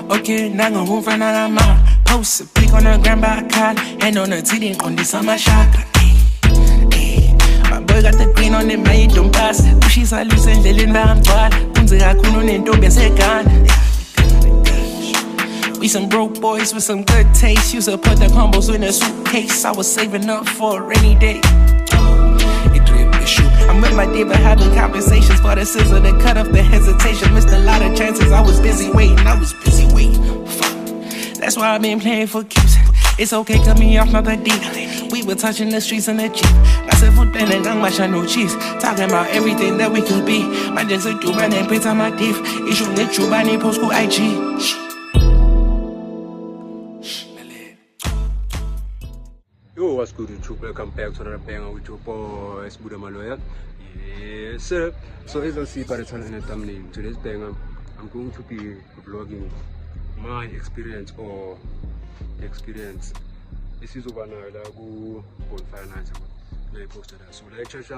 Okay, now I'm moving on a mile. Post a pic on the gram by a car. And on the TV on this summer shaka. My boy got the green on the man, don't pass. She's a loose and Lilin Van Val. Punza Kuno and Dobia Sekan. We some broke boys with some good taste. Used to put the combos in a suitcase. I was saving up for a rainy day. I'm with my diva having conversations for the scissor to cut off the hesitation. Missed a lot of chances, I was busy waiting. Fuck. That's why I've been playing for keeps. It's okay, cut me off, not that deep. We were touching the streets in the Jeep. Myself for then and I'm watching no cheese. Talking about everything that we could be. My just a do my name, on my teeth. Issue the true by name, post school IG. Yo, what's good YouTube? Welcome back to another banger with your boys, Buddha Maloya. Yes, sir. So as you see by the title and the thumbnail, today's banger, I'm going to be vlogging my experience or experience. This is over now, I go bonfire night. I posted that. So like church,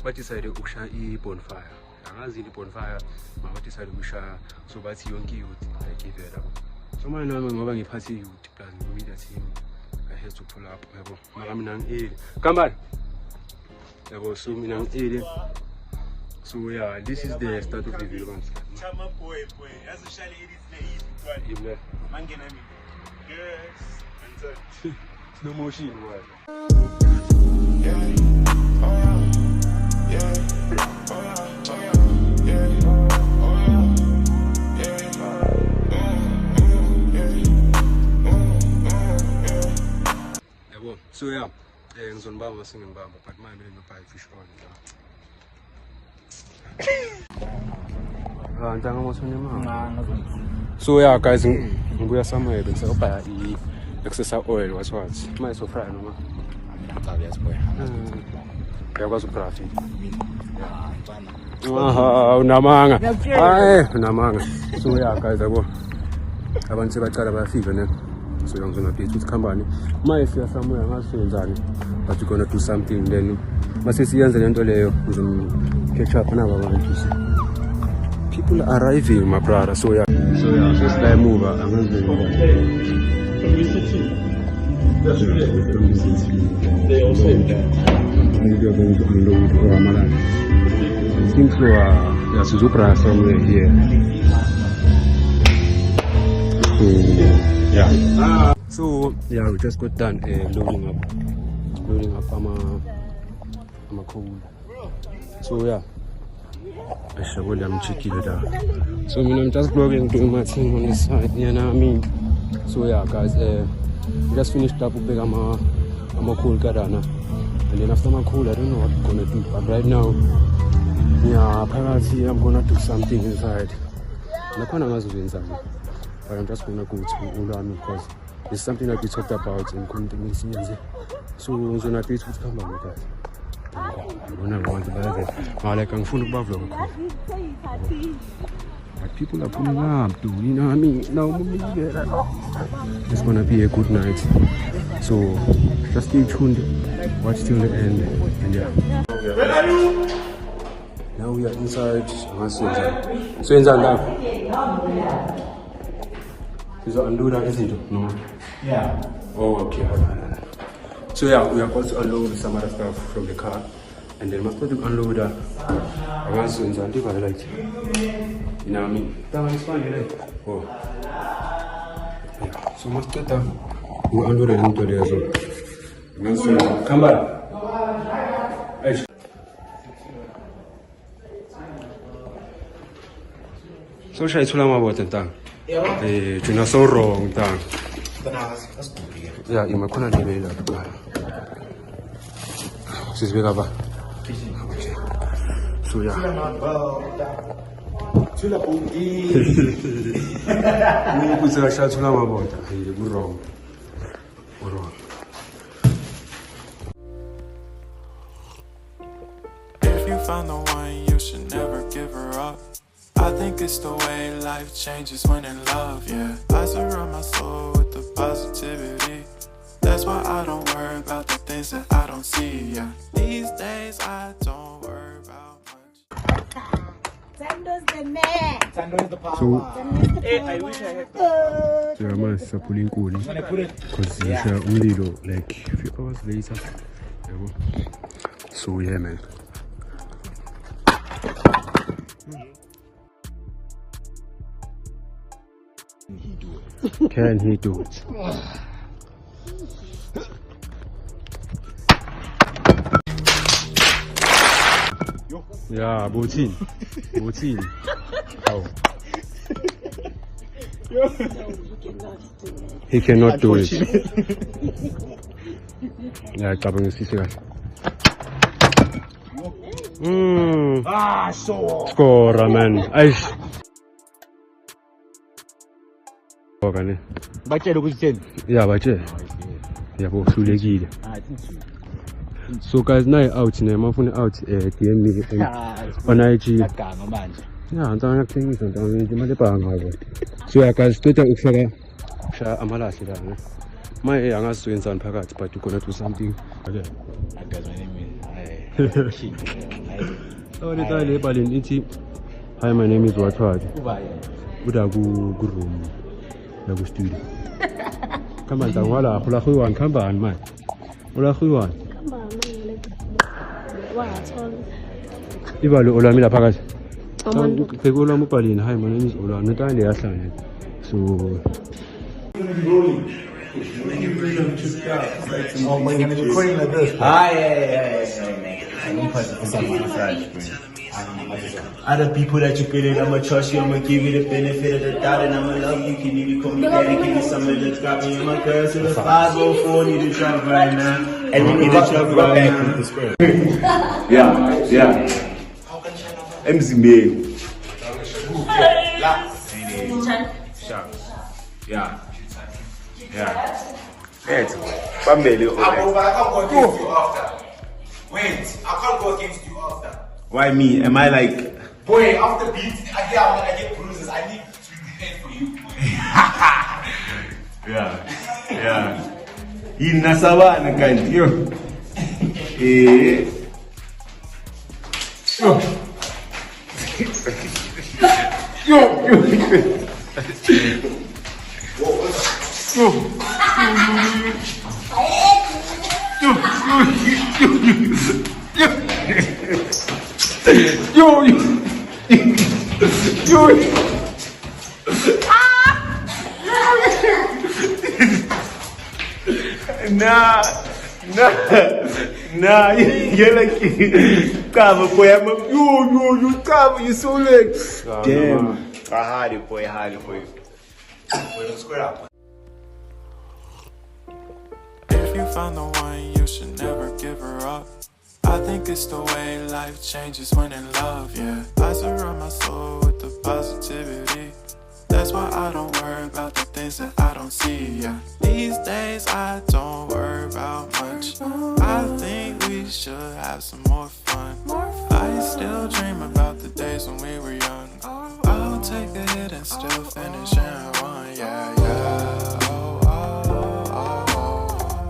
but decided to share a bonfire. I was in the bonfire, but decided to share. So that's young youth. I give it up. So my name is going to pass youth. Plus, we that team. I had to pull up. Come on. So yeah, this is the start of the video. No more shit. So yeah, I'm going to sing and bamba, but my name is fish on. So yeah, guys, I'm going to somewhere to sell by the excess oil. What's what? My so fried, no? I was a profit. Namanga. Namanga. So yeah, guys, I want to try about fever. So I'm gonna be with company. My if you're somewhere, I'm not saying but you're gonna do something then. My sister and then catch up now. People are arriving, my brother. So yeah, just like move. I'm gonna do they also maybe you're going to unload Ramadan. I think so. There's a super somewhere here. Yeah. So yeah, we just got done loading up. I'm a cold. So yeah, I should go and check it out. So I'm just vlogging, doing my thing on this side. You know what I mean? So yeah, guys, we just finished up with I'm a cold Kadana, and then after my cold, I don't know what I'm gonna do. But right now, yeah, apparently I'm gonna do something inside. But I'm just gonna go to Ulami because it's something that we talked about in Kondomisi. So I'm gonna be to come on with that. I'm gonna go to that. I like I'm full of vlog. But people are pulling up, dude. You know what I mean? Now it's gonna be a good night. So just stay tuned, watch till the end, and yeah. Now we are inside. So inside now. Is it unload that, isn't it? No. Yeah. Oh, okay. So yeah, we are about to unload some other stuff from the car, and then must to unload that. I want to inside the light. You know what I mean? That one is fine, right? Oh. Yeah. So must to we unload it into there as well. Come back. Hey. So should I tell them about it? You're not so wrong, Dan. Yeah, you might not be able to. She's big up. So, yeah. If you found the one, you should never give her up. I think it's the way life changes when in love, yeah. I surround my soul with the positivity. That's why I don't worry about the things that I don't see, yeah. These days I don't worry about much. Tando's the man. Tando is the power. So I wish I had siyama sisaphula inkuni because zisha umlilo like a few hours later. Yabo. So yeah man. Can he do it? Yeah, Botin. How? He cannot do it. Yeah, cabang sisi kan. Score man. Aish. Kan eh. Baca lu kucing. Ya baca. Ya bo sulekile. So guys, now out now. My phone out. DM me on IG. Agama manje. Yeah, ngicabanga ukuthengisa ngicabanga imali ebhanga ngabo. So yeah guys, ceda ukufaka amalahla la ne. Maye angasizwenzani phakathi but you gonna do something. Okay. Agaza name. Oh, the guy le balini ithi, "Hi, my name is Watwadi." Kuba Uda ku room la ku studio. Come on, wala khula khuywan khambani man. Ula khuywan. Ibalo olami la phakathi. Pheko olami ubhalini, "Hi, my name is Ola." Notani le yahlangene. So oh, when you're recording like this. Other people that you feel it, I'ma trust you, I'ma give you the benefit of the doubt, and I'ma love you. Can you call me daddy? Give me some of the drop, and my girls to the 504 need to drop right now, and we need to drop right now. Yeah. MZB. Yeah. Yes. Family. I can't go against you after. Wait, I can't go against you after. Why me? Am I like? Boy, after beat, I get bruises. I need to defend for you. Yeah. In Nasawa, I can't. Nah, you're like cover boy. You cover, you so like damn. I had it for you. Square up. If you found the one, you should never give her up. I think it's the way life changes when in love, yeah. I surround my soul with the positivity. That's why I don't worry about the things that I don't see, yeah. These days I don't worry about much. I think we should have some more fun. I still dream about the days when we were young. I'll take a hit and still finish and run, yeah.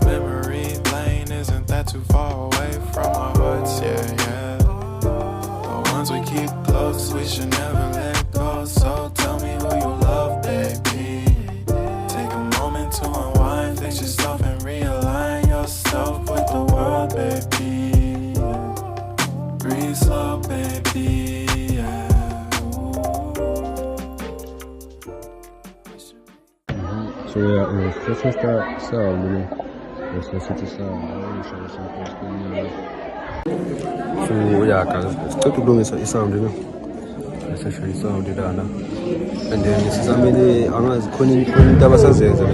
Memory lane isn't that too far away from our hearts, yeah. The ones we keep close, we should never let go. So tell me who you love, baby. Take a moment to unwind, fix yourself and realign yourself with the world, baby. Breathe slow, baby, yeah. so yeah, let's start sound, you know. Let's city sound. So yeah, guys, start to do this sound, you know. Let's show sound dana. And then this is angazikhona into abasazenza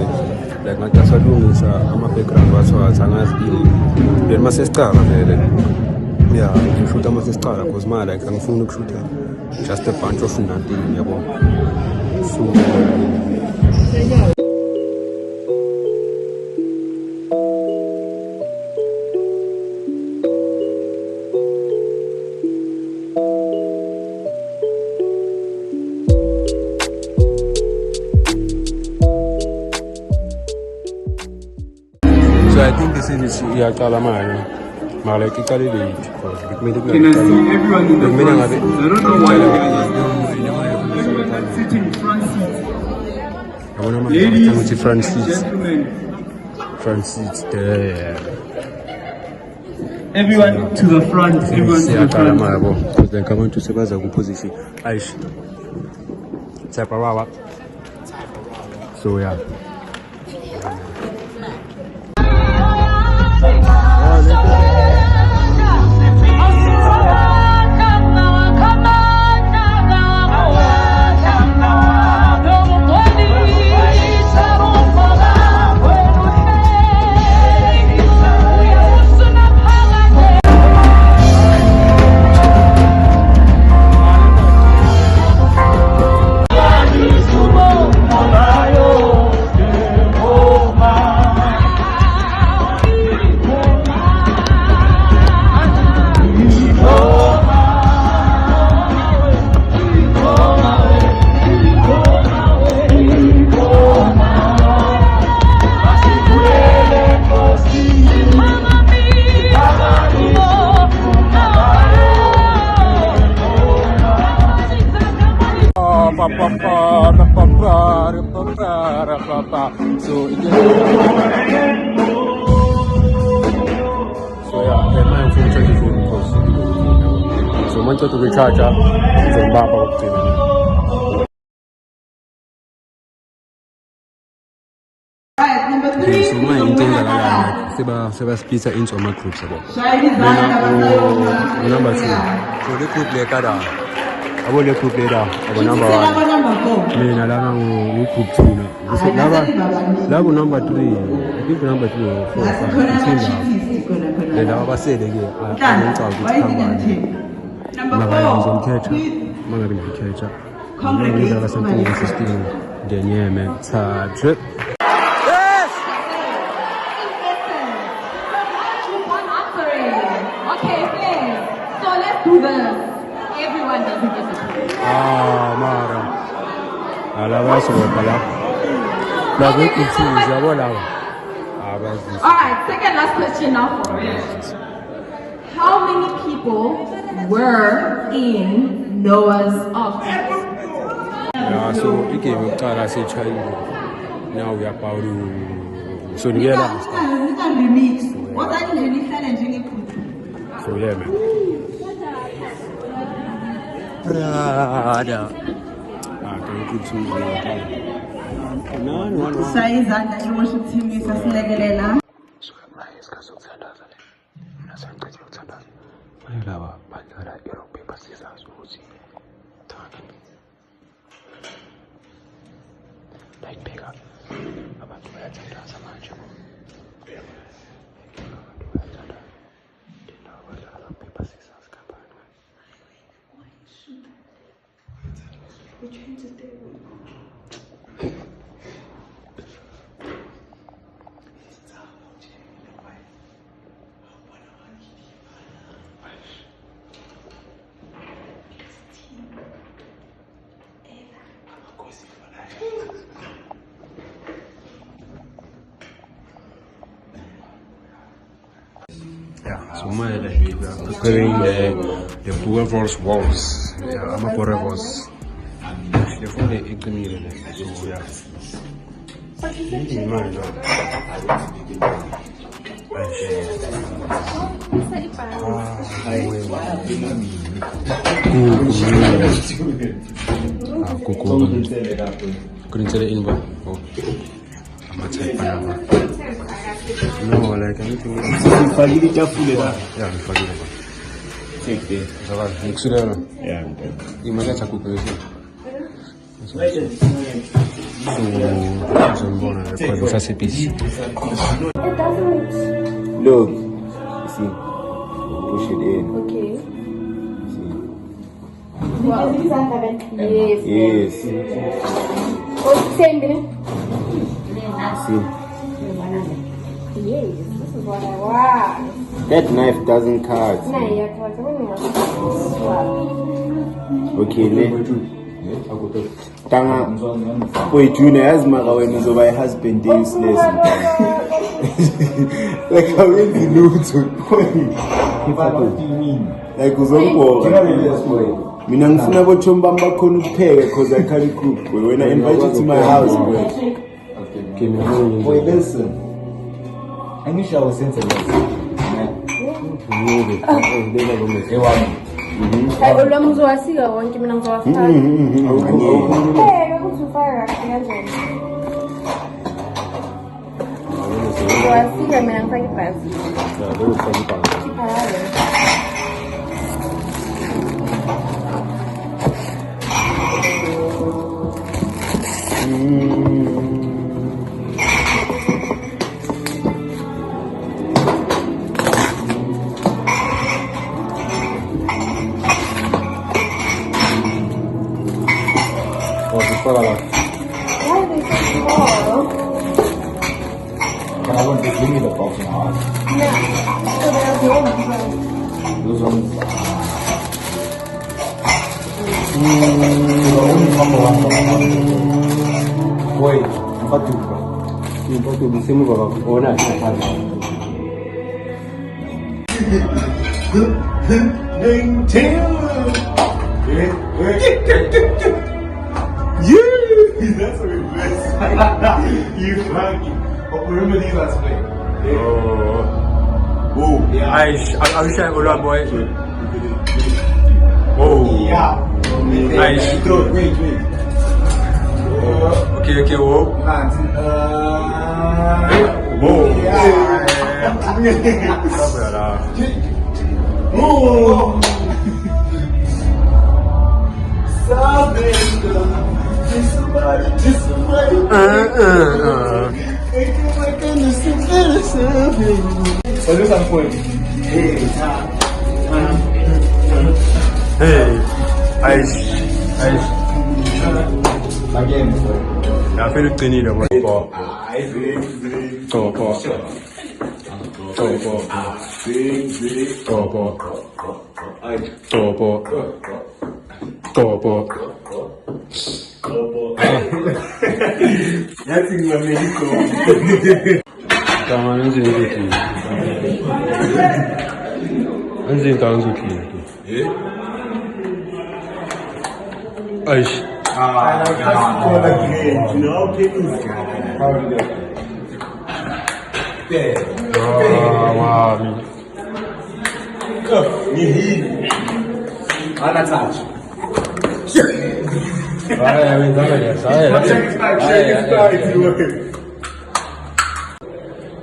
like ngathi asalungisa ama background wathi angazi then masesicala vele yeah ngishutha masesicala because my like angifuni ukushutha just a bunch of nothing yabo so I think this is iyaqala manje mara like iqale late because bekumele Can I see everyone in the front? I don't know why. yabona manje ukuthi front seats there. Everyone to the front. Everyone to the Siyaqala front. manje yabo because like abantu sebaza ku-position aish Tapawawa. So yeah. So yeah, my phone charging phone because so once to recharge so mbapa ukuthenga. So my intenga la seba split into my groups abo. Number 2. So the group leader da. Abo le group leader, abo number 1. Mina la ngu group 2 na. Labo number 3. I think number 3 or 4 or 5. Then abasele ke angicaza ukuthi khambani. Maka ngizomkhetha. Manga ngikhetha. Ngizokwenza ka something system ngenyeme thathe. Everyone doesn't get the point. Mara. Alaba sobala. La Okay, good so things what- yabo lawa. Alright, second last question now for you. How many people were in Noah's Ark? Yeah, so igame yokuqala sechayile. Now we are about to so ngiyela. So yeah man. Brada. Thank you to sayizandla i-worship team isasilekelela. Laba badlala i-rock paper scissors ukuthi layibheka abantu bayathandaza manje rock paper scissors kampani. Yeah, so we are preparing the Boerewors walls. Yeah, I'm a Boerewors. Actually, for the economy, so yeah. Couldn't say the inbox. Oh, I'm a type of no, like anything else. Fagili tafule la. Yeah, I'm forgetting about Take this. it. So, like, so, Yeah. you might have to cook it. So, I'm going to record the first piece. Look. See. Push it in. Okay. Yes. See. Yes, this is what I want. That knife doesn't cut. Okay, Tanga. Wait, Junior, as my when is over husband useless. Like how is the loot? Like who's on board? Mina ngifuna bothomba bakhona ukupheka because I can't cook. When I invite you to my house, bro. Boy, listen. I wish I was sent a Lo mzowasika wonke mina ngizowafaka. Ukuthi ufaka kahle kanjani? Ngizowasika mina ngifake ibhasi. Why are they so small? Can I want to give me the box now? No. So they're Those ones. Boy, empatu bisa move about orang That's what it was. You fucking. Remember these last play? Oh, yeah. I wish I would have boy. Oh, yeah. Wait. Okay, whoa. Whoa. Olha essa coisa. Hey, ice. Again, I feel the need of one ball. That's in my medical. Come on, let's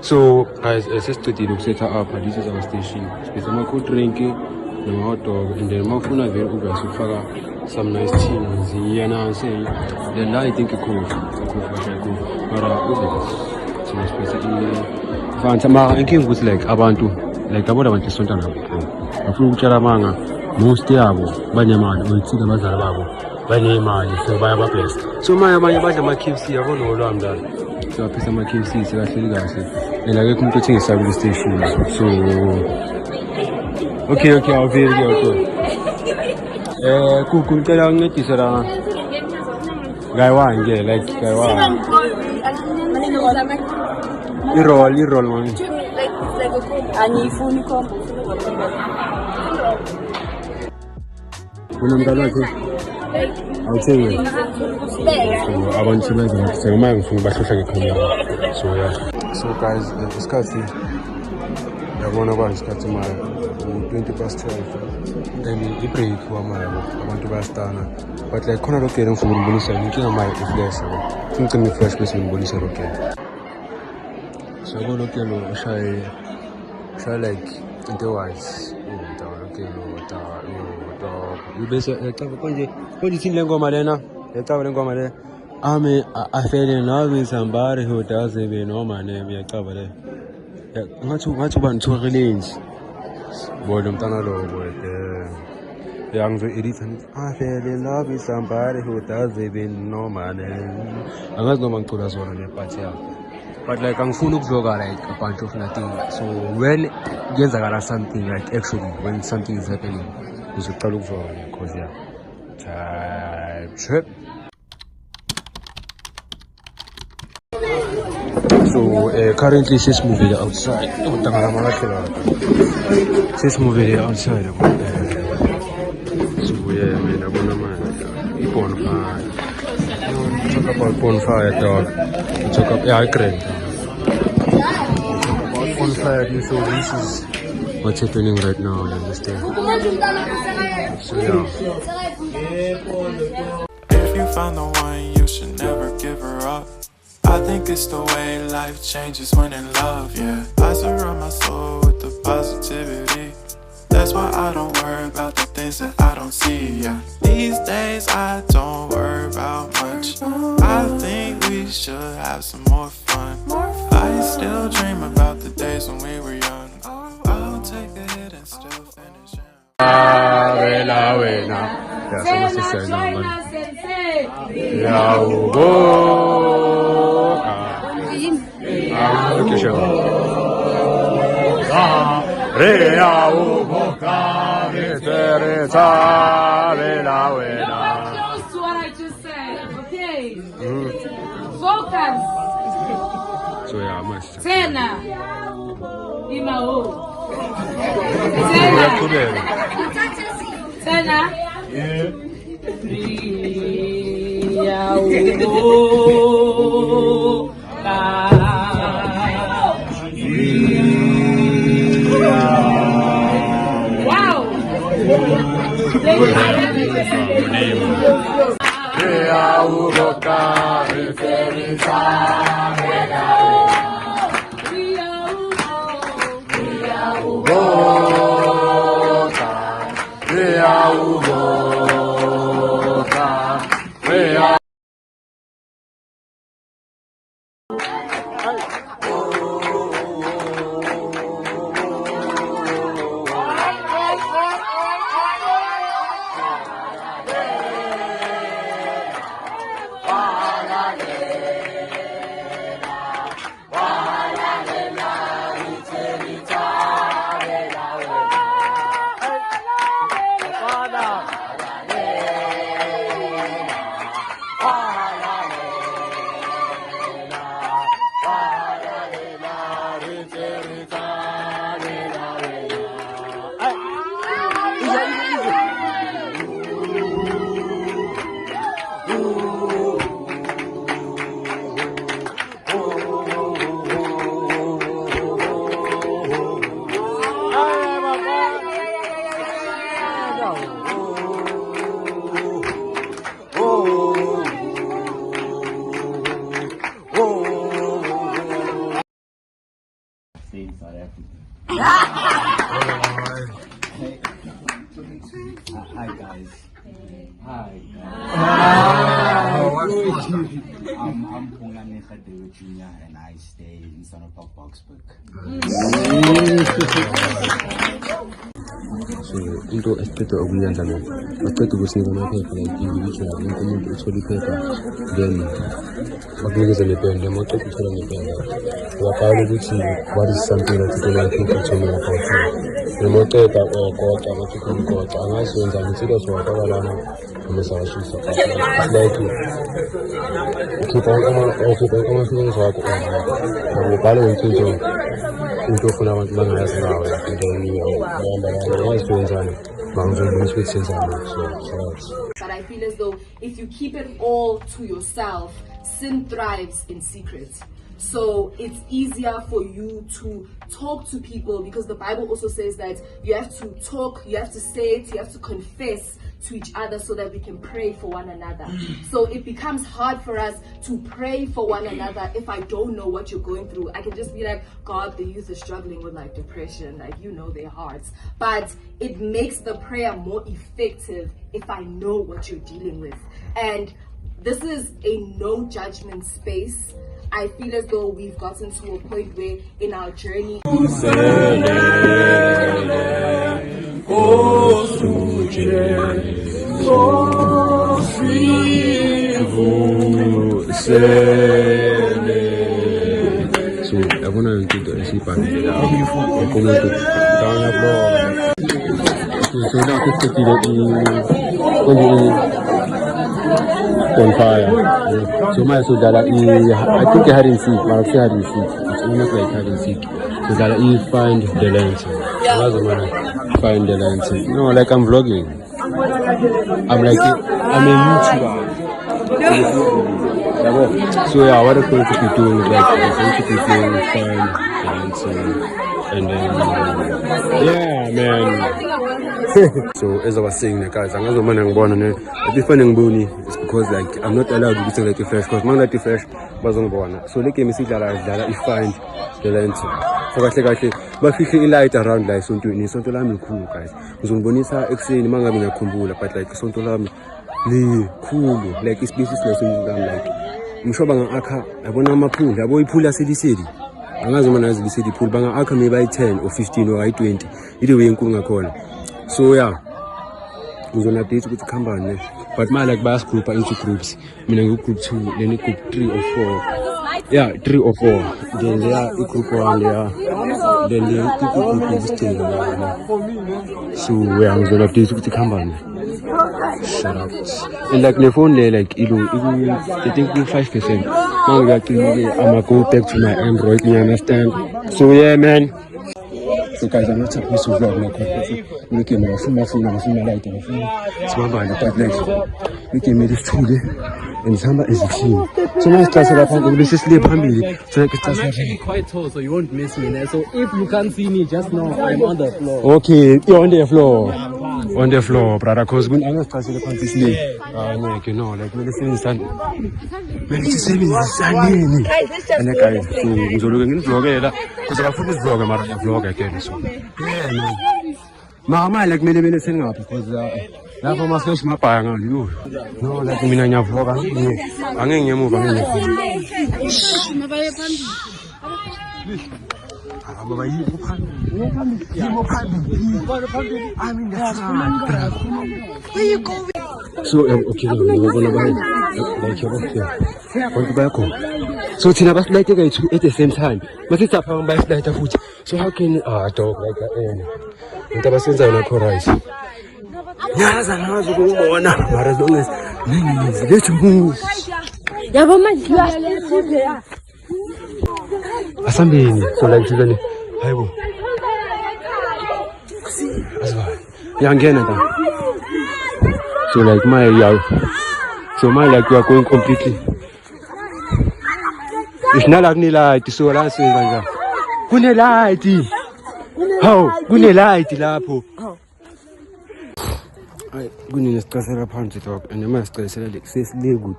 So guys, it's just to set up. This is our station. It's a cool drinking, no hot dog, and then mafuna very uber so far some nice tunes. Yeah, now saying then I think it's cool. But so especially Fanta inking was like abantu like abantu sonta lapho. Afuna ukutshela manga most yabo banyamani oyithika abazali babo banemali so bayaba blessed. So manje abanye badla ama KFC yabona olwamdala. So apisa ama KFC sikahleli kahle. And I get to take a service station. So okay, I'll be okay. Cool. Tell you what is guy one, yeah, like guy one. You roll, man. And you phone combo. When I'm done, I'll tell you. So I want to make it. So my phone, but so yeah. So guys, it's cutting. I want to buy my 20 past 12. Then the break I want to buy Stana. But like corner okay then for Bonisa, you can my if less. Think me first place in Bonisa okay. So I go look at shy like otherwise. Okay, you basically what you think ngoma lena? Yataba ngoma lena. I fell in love with somebody who doesn't even know my name. Yeah, cover there. Yeah, what you want to release? Boy, don't turn around, boy. Young to edit. I fell in love with somebody who doesn't even know my name. I'm not going to that one, but yeah. But like, I'm full of vlogger, like a bunch of nothing. So when there's something, like actually, when something is happening, you should tell vlogger, because yeah. Trip. So currently she's moving outside. She's moving outside. So yeah, man. bonfire. Talk about bonfire, dog. Talk about, yeah, I agree. Bonfire, so this is what's happening right now, you understand? So yeah. If you found the one, you should never give her up. I think it's the way life changes when in love, yeah. I surround my soul with the positivity. That's why I don't worry about the things that I don't see, yeah. These days I don't worry about much. I think we should have some more fun. I still dream about the days when we were young. I'll take a hit and still finish. Yeah, so what's he saying now, man? Okay, sure. Close to what I just said, okay? Focus. So yeah, I must. Tena. Imao. Tena. Wow. Hi guys. I'm Pungane Khadeo Jr. and I stay in Sonopop Boxburg. So into aspect of the internet, aspect of the cinema paper, like individual, income, it's all the paper. Then, what is the paper? The motor is on the paper. What is something that you like people to know about? The motor or court, I'm not going to court. I'm not going to consider so I don't know. I'm a social support. It's like keep on things like I'm following into fundamental as now. And then you But I feel as though if you keep it all to yourself, sin thrives in secret. So it's easier for you to talk to people because the Bible also says that you have to talk, you have to say it, you have to confess to each other so that we can pray for one another. So it becomes hard for us to pray for one another if I don't know what you're going through. I can just be like, God, the youth are struggling with like depression, like you know their hearts. But it makes the prayer more effective if I know what you're dealing with. And this is a no judgment space. I feel as though we've gotten to a point where in our journey so I want to get the SC party. So now bonfire. So my so that I think I had in seek, but I had in seek. It's almost like hide and seek. So that I find the lens. So that's the matter. Find the lens. You know, like I'm vlogging. I'm like, I'm a YouTuber. So yeah, what I'm going to be doing is like, I'm going to be doing fun, dancing, and then, yeah, man. So as I was saying, like, guys, I'm not the man I'm born on it. It's because like, I'm not allowed to be like the flash, because man like the flash, wasn't born. So like, I see that I find the lens. So but if you light around like something in something I'm cool, guys. So bonisa explain manga mina kumbula, but like something I'm cool, like it's business lesson like. Mshoba ngakha yabona amaphula yabo iphula seliseli angazi uma nazi liseli iphula banga akha maybe ay 10 or 15 or ay 20 ile way enkulu ngakhona so yeah ngizona update ukuthi khambane but my like bas group into groups mina ngi group 2 then group 3 or 4 yeah 3 or 4 then there are group 1 there then the group is still so yeah ngizona update ukuthi khambane. Shut up. And like my phone there, like I think 5%. Now I'm gonna go back to my Android, you understand? So yeah, man. So guys, I'm not supposed to vlog my content. Look at my phone, light, my phone. It's one by the top legs. Look at me, this tool and Samba is a team. So now it's up on the sleep family. So I'm actually quite tall, so you won't miss me there. So if you can't see me, just know I'm on the floor. Okay, you're on the floor. On the floor, brother, because when I'm not passing the panties, you know, like when the thing is done, when it's the same, and the guy, so looking in the vlog, because I put this vlog, I'm out of vlog again. So, yeah, man. Mama, like many minutes in up because now for my first map, I know you. No, like me in your vlog, I'm in your move. Where you going? So okay, we're gonna buy like so Tina was like at the same time. But it's up on by like a foot. So how can dog like that? And that was in the chorus. Yes, I know to go on. But as long as let's move. Asambini, so like children. Hibo. Young Canada. So like my like you are going completely. It's not like light, so I'm saying like that. Kune light. How? Kune light lapo. I kune stress era panty talk and the master said like says good.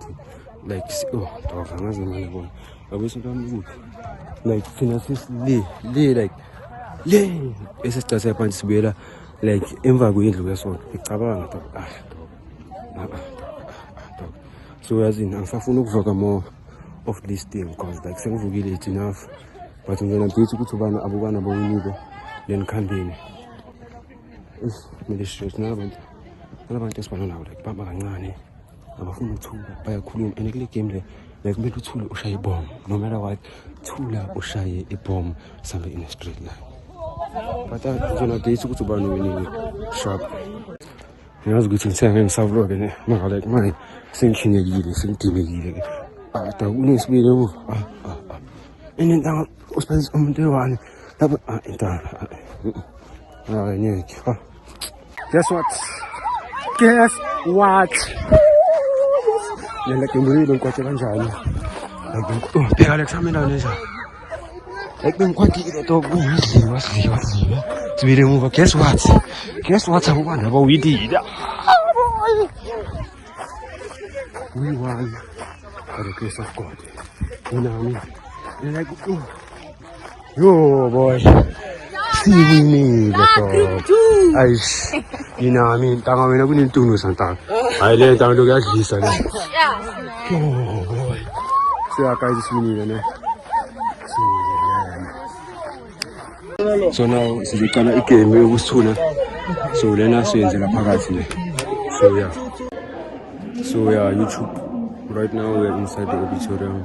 Like oh talk I'm not going. I wish I'm good. Like finances like ese stress era panty sibela like emva kwendlu yesonto ngicabanga so as in angifuna ukuvaka more of this thing because like sengivukile it enough but ngena ngithi ukuthi ubana abukana bawunibe then khambeni mele stress nabantu esibana nawo like baba kancane abafuna ukuthula bayakhuluma and kule game le like kumele uthule ushaye ibomb no matter what thula ushaye ibomb sambe in a straight line but ngizona ngithi ukuthi ubani winile sharp ngiyazi ukuthi ngithenga ngisavlog ne mara like manje sengikhinyekile sengidimekile ata unesibili emuva enendawo usiphezisa umuntu ewani lapho intana ngeke guess what yena kemburile ngikwathi kanjani like pheka lexamena nje like bengikwatile to kuyidliwa sibile emuva guess what akubana bawuyidile we won by the grace of God. You know what I mean? And like, yo boy, see we need the you know what I mean? Tanga we na kunin tunu santa. I learned down to get this again. Oh boy. So I guys we need ne. So now sizikana igame yokusithula. So lena siyenzela phakathi ne. So yeah, YouTube. Right now we're inside the auditorium.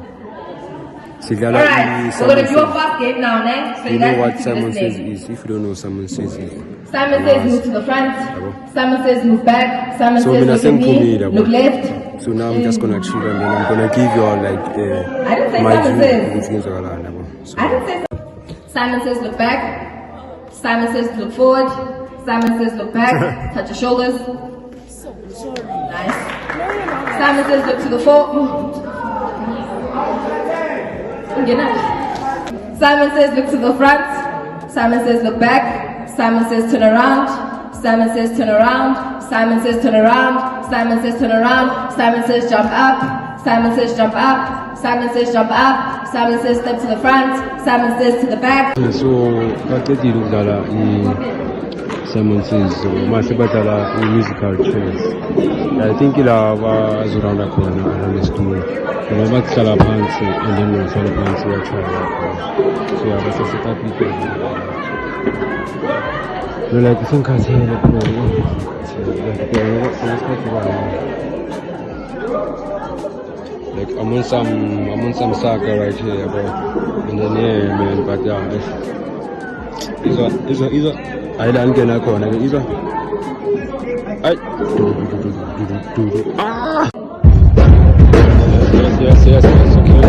Alright, we're gonna do a fast game now, next. So you know what Simon Says is? If you don't know, Simon Says is. Simon says move to the front. Simon says move back. Simon says look at me, look left. So now I'm just gonna chill and then I'm gonna give you all like I didn't say my Simon says. So, I didn't say Simon says look back. Simon says look forward. Simon says look back. Touch your shoulders. Nice. Simon says look to the fore. Simon says look to the front. Simon says look back. Simon says turn around. Simon says turn around. Simon says turn around. Simon says turn around. Simon says jump up. Simon says jump up. Simon says jump up. Simon says step to the front. Simon says to the back. So baqedile ukudlala Simon says mase badlala musical chairs. I think ila bazuranda khona anesitulo ngoba kuhlala phansi and then uhlala phansi uyachaya so yabase set-application no like sengikhathele bro like I'm on some saga right here bro and then yeah man but yeah izwa ayila ngena khona ke izwa ay ah yes okay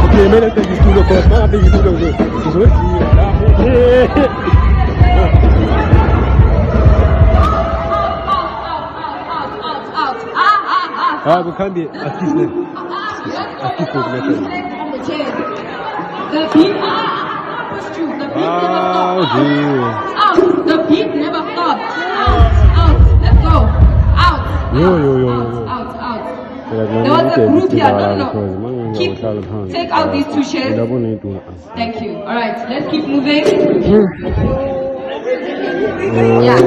okay mele te ditulo ko ma te ditulo ko we can't be assisted. The beat pushed you. The beat never stopped. Out. The beat never stopped. Out. Let's go. Out. Out. There was a group here. No. Take out these two chairs. Thank you. All right. Let's keep moving. Yeah.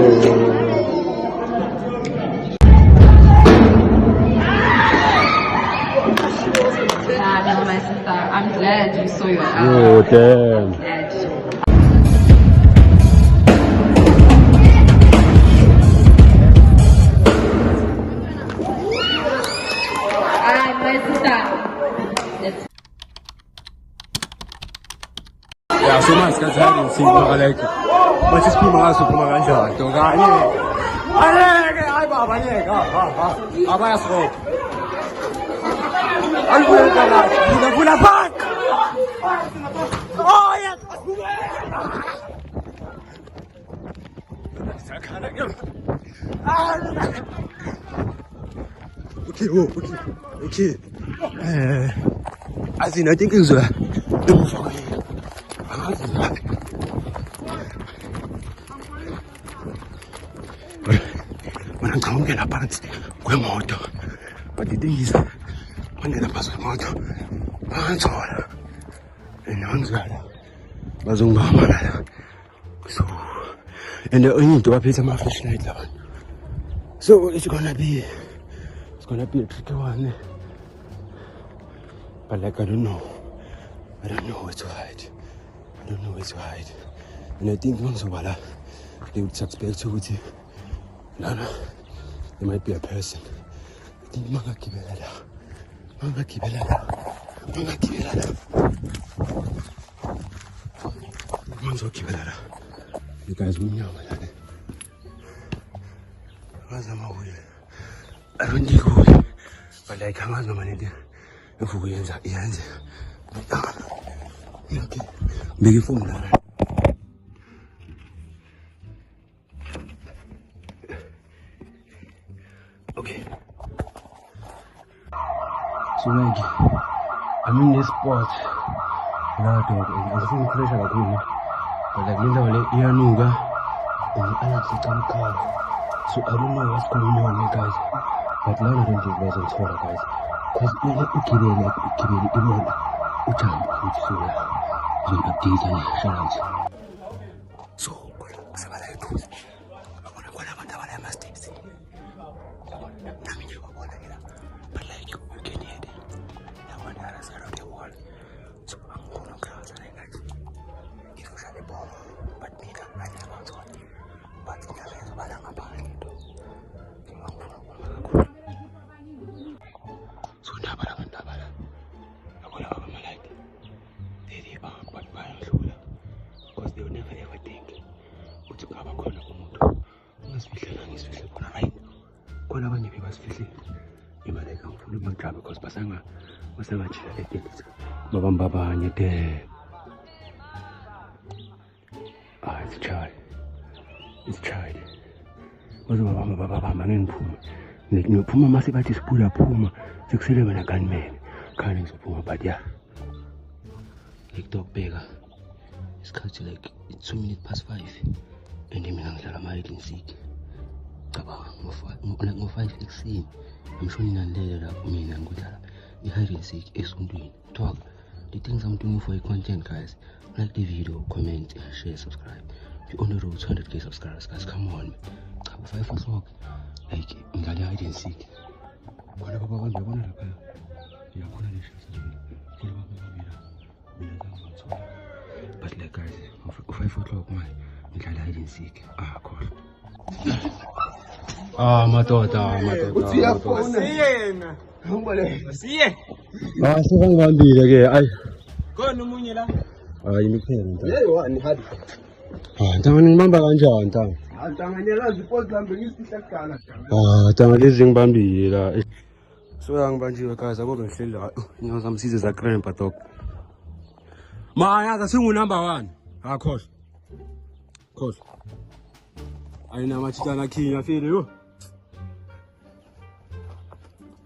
My sister, I'm glad you saw your album. Oh, damn. Alright, my sister. Yeah, so much that's happening. See, I like it. But just people are super much. Don't got it. I baba it. I buy a smoke. I'm going to put a back. Oh, yes. Okay. I think it's when I'm coming get up and go motor. But the thing is, when the pass with motor, hands on. And hands on. Bazumba. So, and the only to appear some flashlight. So it's gonna be a tricky one. But like I don't know where to hide. And I think once they would suspect you with Nana. There might be a person. I think Manga Kibelada. Manzo Kibelada. You guys will know what I don't think good. But like I'm not money. If we ends up okay. Big phone. Okay. So like I'm in this spot. Now I'm feeling pressure like me. But like Linda Yanuga and Alex car. So I don't know what's going on guys. But now I don't think there's a toilet guys. Because even if you so but like you can hear it. That one other side of the wall. So I'm going to cross and I give you a bomb. But me, I never saw it. But in the face of I'm about it. So Nabara. They are but by because they will never ever think. What's a cover corner of must be right. Corner when you was feeling. You might come from the travel because Basanga was never chilling. Babamba, It's child. It's child. Baba ngiphuma. Ngiphuma mase bathi siphula phuma. Sekusele wena gunman. Khani ngizophuma but yeah. Like dog beggar. It's cut like 2 minutes past 5. And then mina ngidlala ama hide and seek. Cabanga ngo5 ekuseni. I'm sure ninandlela lapho mina ngidlala i-hide and seek esontweni. Talk. The things I'm doing for your content, guys. Like the video, comment, share, subscribe. You're on the road to 100k subscribers, guys. Come on. 5 o'clock. Like, ngidlala hide and seek. Khona baba bami yabona lapha. Yakhona le shot nje. Khona baba mina ngizothola. But like guys, 5 o'clock man, ngidlala hide and seek. Khola. Madoda. Siye. Sokangibambile ke. Ayi. Khona umunye la. Hayi niphele ntanga. Yeyona hadi. Ntanga ngibamba kanjani ntanga? Ntanga nyelazi ipost lambe ngisifihla kudala. Ntanga lezi ngibambile la. So yangibanjiwe guys, akobe ngihleli la. Inyawo zami size za cramp dog. Maya singu number 1. Khohle. Ayina machitana king afile yo.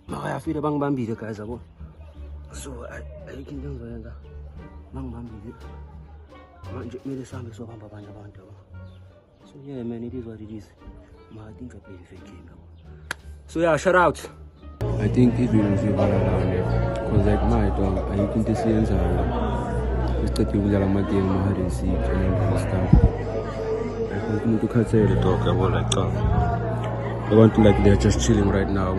Maya afile bangibambile guys yabo. So ayikho into engizoyenza. Bangibambile. Manje kumele sihambe sobamba abanye abantu. So yeah man, it is what it is. I think I play a fake game. So yeah, shout out. I think it will be down there. Cause like my dog, I think this is it's the people that are my game, my hide and seek and stuff. I continue to cut the dog. I want like talk. I want to like they're just chilling right now.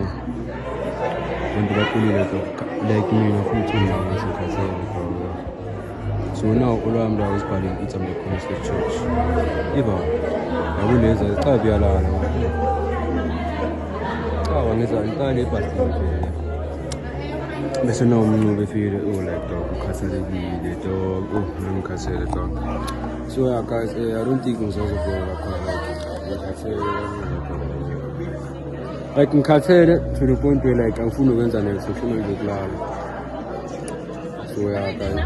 And they're pulling like me, no food to me. So now all I'm doing is calling it on the Communist Church. Eva, I will lose a tab entirely past the so now we feel like dog, castle the dog, I'm castle the dog. So yeah guys, I don't think it's also like in castle to the point where like I'm full of internet, so full of the cloud. So yeah guys,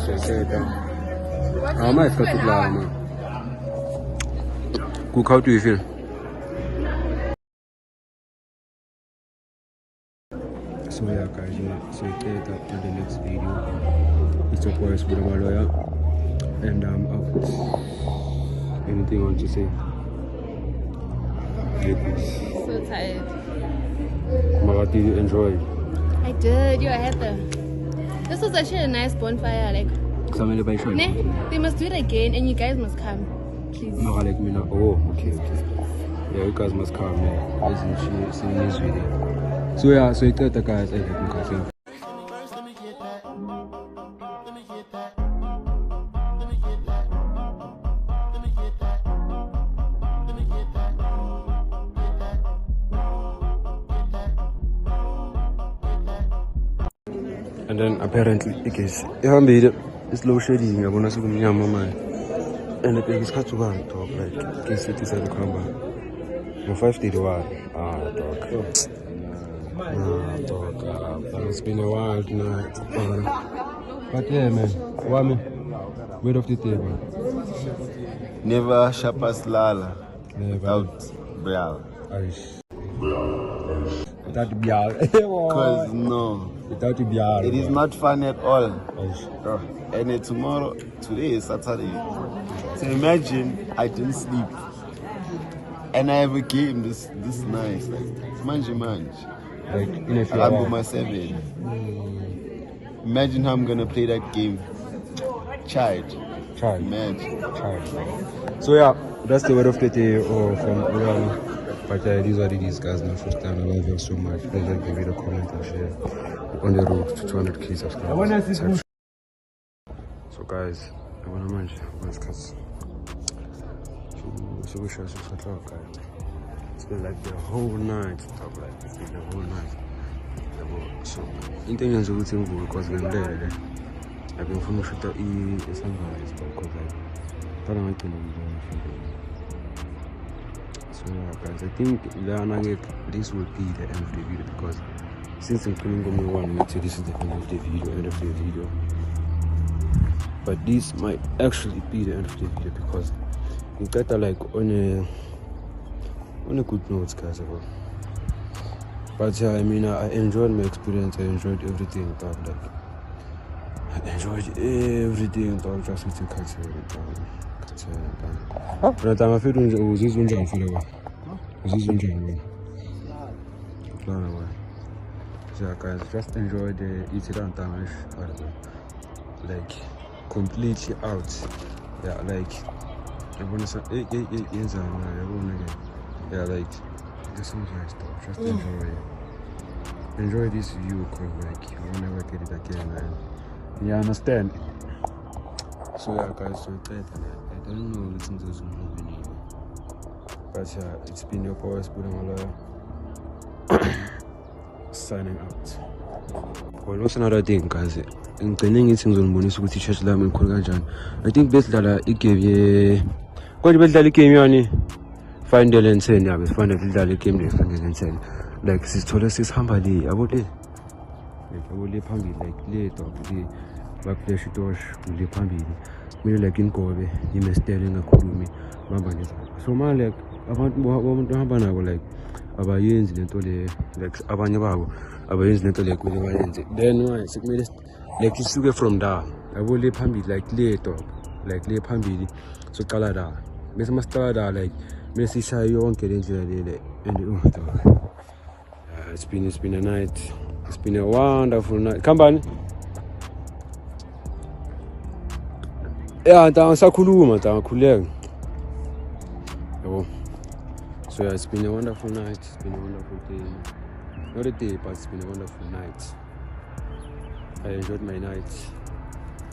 so say that how much got the cloud man? Cook, how do you feel? So yeah guys, so get up to the next video. It's of course with my lawyer and I'm out. Anything you want to say? So tired. Mara, did you enjoy? I did. I had this was actually a nice bonfire. Like they must do it again and you guys must come. Please. Like me now. Oh, okay. Yeah, you guys must come, man. Listen, she seen this video. So yeah, so you tell the guys everything can. And then apparently because it's low shading, I wanna see and the biggest cut to one talk like case it is a come 531. Dog. It's been a wild night. But yeah man, wait off the table. Never shapas lala. Without Bial. Without Bial. Because no. Without Bial. It is not fun at all. And today is Saturday. So imagine I didn't sleep. And I have a game this nice. Like manj. Like in a few hours. My 7. Imagine how I'm gonna play that game. Child. Imagine. Child. So yeah, that's the word of the day from Urani. But these are these guys my first time. I love you so much. Please like the video, comment and share. We're on the road to 200k subscribers. So guys, I wanna mention because so we share 6 o'clock guys. It's been like the whole night. It's been the whole night. So intentions are waiting for because we're there. I've been from shoot the sunrise because like I don't know. So yeah guys, I think this will be the end of the video because since I'm coming on one, this is the end of the video. But this might actually be the end of the video because you got like on a good notes, guys. But yeah, I mean, I enjoyed my experience. I enjoyed everything. I enjoyed everything. Just with the cuts. But I'm feeling this one forever. This one. So guys, just enjoy the Itiran Tamish, like completely out. Yeah, like I wanna say, yeah, like just enjoy stuff. Just enjoy this view, cause like you will never get it again, man. You understand? So yeah, guys, so I don't know listen to this movie, but yeah, it's been your boy Buddha Malloy. Signing out. Well, what's another thing, guys? In the next things on bonus with church lam in Kurgajan. I think best that it gave ye. What about that came on? Find the lens and yeah, find that came there. Find the lens and like sis told us is hambali. I would like I would live hambi like later. The back flesh dosh will live hambi. Me like in Kobe, you must telling a kurumi. Mama, so man like about what happened like. Abayenzi lento le like abanye babo abayenzi lento le kule bayenze then why sikumele like isuke from da yabo le phambili like le dog like le phambili so qala da bese masicala da like bese sishaya yonke le ndlela le and it's been a night, it's been a wonderful night. Company yeah ngisakhuluma ngikhuleka yabo. So yeah, it's been a wonderful night, it's been a wonderful day. Not a day, but it's been a wonderful night. I enjoyed my night.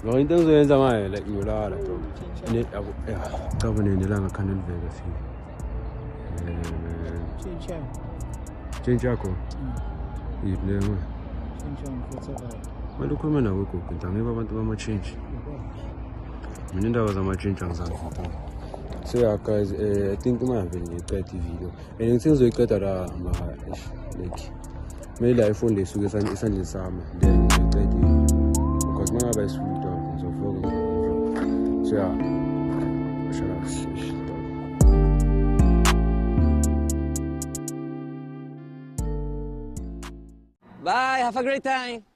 No, in terms of Enza, like you are yeah, governing the Langa Canal Vegas. Change Jaco. You never. Well, look, women are working. I never want to change. Melinda was on my change. So yeah, guys, I think I have been a great video. And it seems like that like my life on this week is only summer. Then great video because my best friend so vlogging. So yeah, bye. Have a great time.